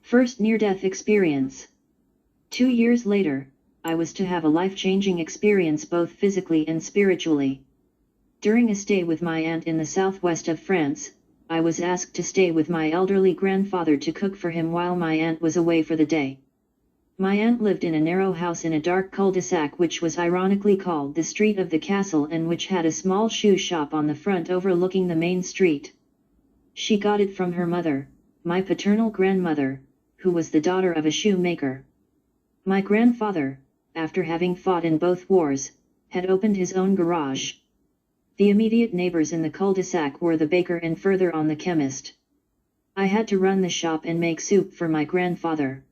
First near-death experience. 2 years later, I was to have a life-changing experience both physically and spiritually. During a stay with my aunt in the southwest of France, I was asked to stay with my elderly grandfather to cook for him while my aunt was away for the day. My aunt lived in a narrow house in a dark cul-de-sac which was ironically called the Street of the Castle and which had a small shoe shop on the front overlooking the main street. She got it from her mother, my paternal grandmother, who was the daughter of a shoemaker. My grandfather, after having fought in both wars, had opened his own garage. The immediate neighbors in the cul-de-sac were the baker and further on the chemist. I had to run the shop and make soup for my grandfather.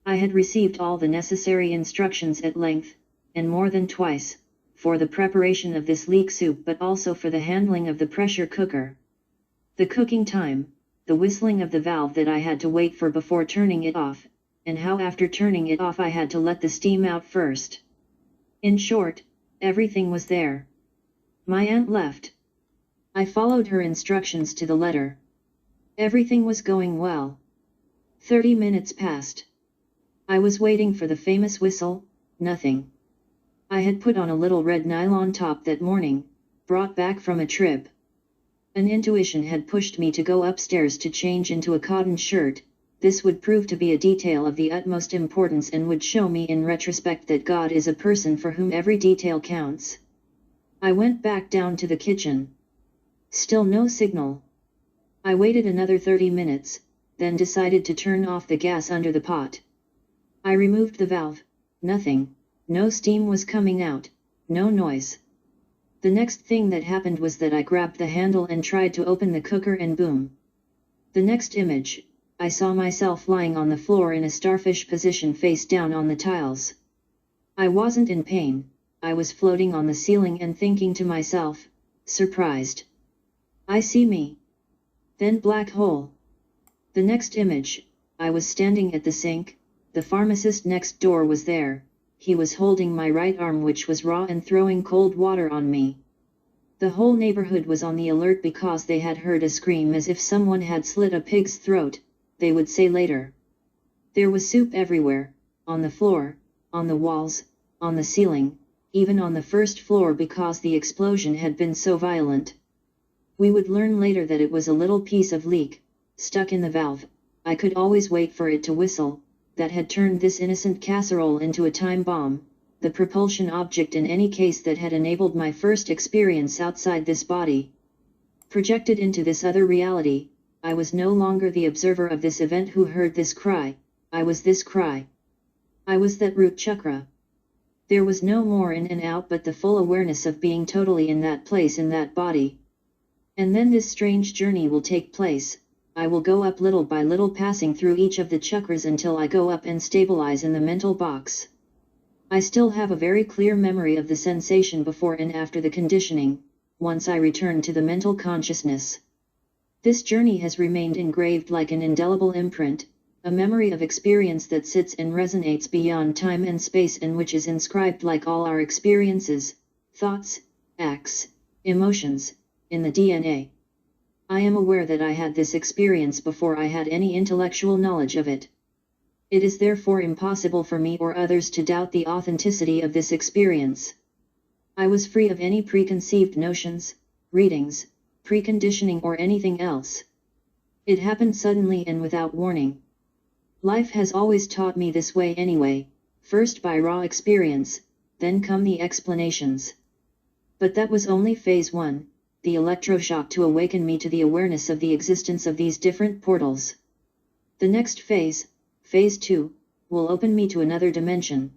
I had received all the necessary instructions at length, and more than twice, for the preparation of this leek soup but also for the handling of the pressure cooker. The cooking time, the whistling of the valve that I had to wait for before turning it off, and how after turning it off I had to let the steam out first. In short, everything was there. My aunt left. I followed her instructions to the letter. Everything was going well. 30 minutes passed. I was waiting for the famous whistle, nothing. I had put on a little red nylon top that morning, brought back from a trip. An intuition had pushed me to go upstairs to change into a cotton shirt. This would prove to be a detail of the utmost importance and would show me in retrospect that God is a person for whom every detail counts. I went back down to the kitchen. Still no signal. I waited another 30 minutes, then decided to turn off the gas under the pot. I removed the valve, nothing, no steam was coming out, no noise. The next thing that happened was that I grabbed the handle and tried to open the cooker and boom. The next image, I saw myself lying on the floor in a starfish position face down on the tiles. I wasn't in pain, I was floating on the ceiling and thinking to myself, surprised. I see me. Then black hole. The next image, I was standing at the sink. The pharmacist next door was there, he was holding my right arm which was raw and throwing cold water on me. The whole neighborhood was on the alert because they had heard a scream as if someone had slit a pig's throat, they would say later. There was soup everywhere, on the floor, on the walls, on the ceiling, even on the first floor because the explosion had been so violent. We would learn later that it was a little piece of leak, stuck in the valve. I could always wait for it to whistle, that had turned this innocent casserole into a time bomb, the propulsion object in any case that had enabled my first experience outside this body. Projected into this other reality, I was no longer the observer of this event who heard this cry, I was this cry. I was that root chakra. There was no more in and out but the full awareness of being totally in that place in that body. And then this strange journey will take place. I will go up little by little passing through each of the chakras until I go up and stabilize in the mental box. I still have a very clear memory of the sensation before and after the conditioning, once I returned to the mental consciousness. This journey has remained engraved like an indelible imprint, a memory of experience that sits and resonates beyond time and space and which is inscribed like all our experiences, thoughts, acts, emotions, in the DNA. I am aware that I had this experience before I had any intellectual knowledge of it. It is therefore impossible for me or others to doubt the authenticity of this experience. I was free of any preconceived notions, readings, preconditioning or anything else. It happened suddenly and without warning. Life has always taught me this way anyway, first by raw experience, then come the explanations. But that was only phase 1. The electroshock to awaken me to the awareness of the existence of these different portals. The next phase, phase 2, will open me to another dimension.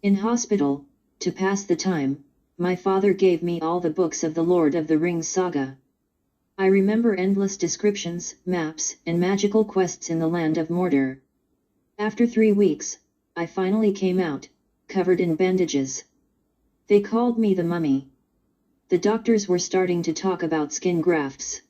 In hospital, to pass the time, my father gave me all the books of the Lord of the Rings saga. I remember endless descriptions, maps, and magical quests in the land of Mordor. After 3 weeks, I finally came out, covered in bandages. They called me the mummy. The doctors were starting to talk about skin grafts.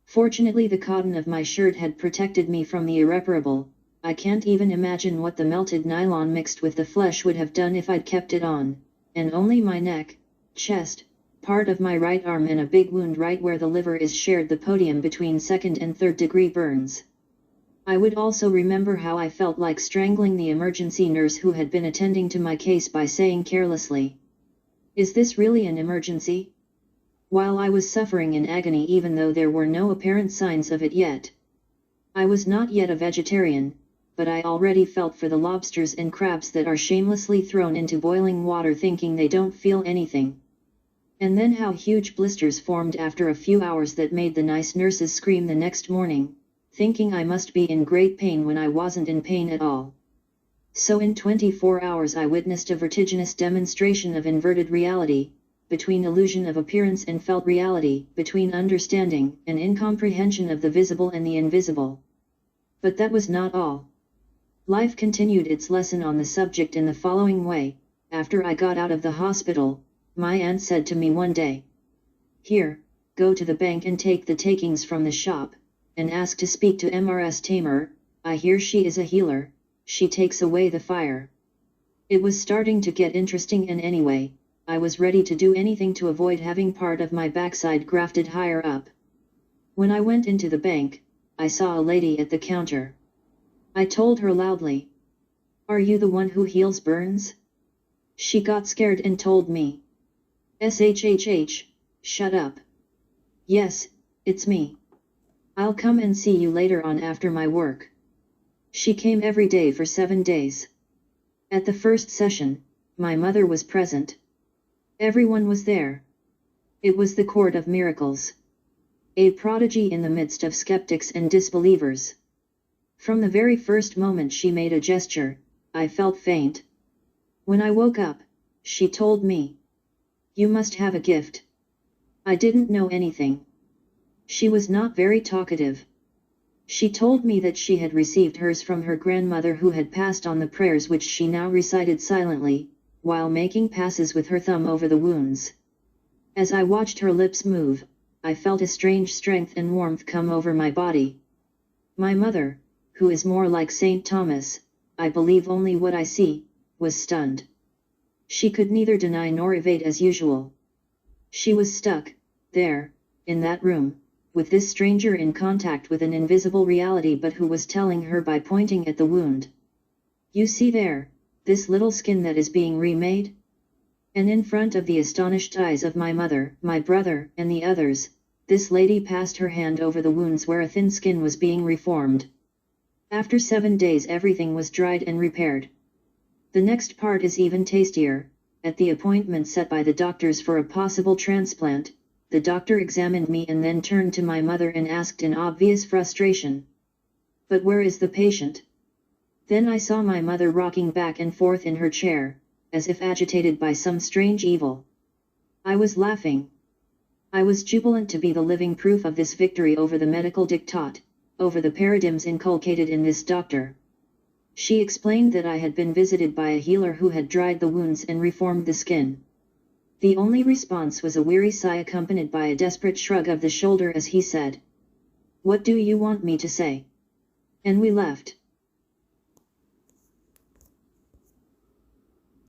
Fortunately the cotton of my shirt had protected me from the irreparable. I can't even imagine what the melted nylon mixed with the flesh would have done if I'd kept it on, and only my neck, chest, part of my right arm and a big wound right where the liver is shared the podium between 2nd and 3rd degree burns. I would also remember how I felt like strangling the emergency nurse who had been attending to my case by saying carelessly, "Is this really an emergency?" While I was suffering in agony even though there were no apparent signs of it yet. I was not yet a vegetarian, but I already felt for the lobsters and crabs that are shamelessly thrown into boiling water thinking they don't feel anything. And then how huge blisters formed after a few hours that made the nice nurses scream the next morning, thinking I must be in great pain when I wasn't in pain at all. So in 24 hours I witnessed a vertiginous demonstration of inverted reality, between illusion of appearance and felt reality, between understanding and incomprehension of the visible and the invisible. But that was not all. Life continued its lesson on the subject in the following way. After I got out of the hospital, my aunt said to me one day, "Here, go to the bank and take the takings from the shop, and ask to speak to Mrs. Tamer, I hear she is a healer, she takes away the fire." It was starting to get interesting and anyway, I was ready to do anything to avoid having part of my backside grafted higher up. When I went into the bank, I saw a lady at the counter. I told her loudly, "Are you the one who heals burns?" She got scared and told me, "Shh, shut up. Yes, it's me. I'll come and see you later on after my work." She came every day for 7 days. At the first session, my mother was present. Everyone was there. It was the court of miracles. A prodigy in the midst of skeptics and disbelievers. From the very first moment she made a gesture, I felt faint. When I woke up, she told me, "You must have a gift." I didn't know anything. She was not very talkative. She told me that she had received hers from her grandmother who had passed on the prayers which she now recited silently, while making passes with her thumb over the wounds. As I watched her lips move, I felt a strange strength and warmth come over my body. My mother, who is more like St. Thomas, I believe only what I see, was stunned. She could neither deny nor evade as usual. She was stuck, there, in that room, with this stranger in contact with an invisible reality but who was telling her by pointing at the wound. "You see there, this little skin that is being remade?" And in front of the astonished eyes of my mother, my brother, and the others, this lady passed her hand over the wounds where a thin skin was being reformed. After 7 days everything was dried and repaired. The next part is even tastier. At the appointment set by the doctors for a possible transplant, the doctor examined me and then turned to my mother and asked in obvious frustration, "But where is the patient?" Then I saw my mother rocking back and forth in her chair, as if agitated by some strange evil. I was laughing. I was jubilant to be the living proof of this victory over the medical diktat, over the paradigms inculcated in this doctor. She explained that I had been visited by a healer who had dried the wounds and reformed the skin. The only response was a weary sigh accompanied by a desperate shrug of the shoulder as he said, "What do you want me to say?" And we left.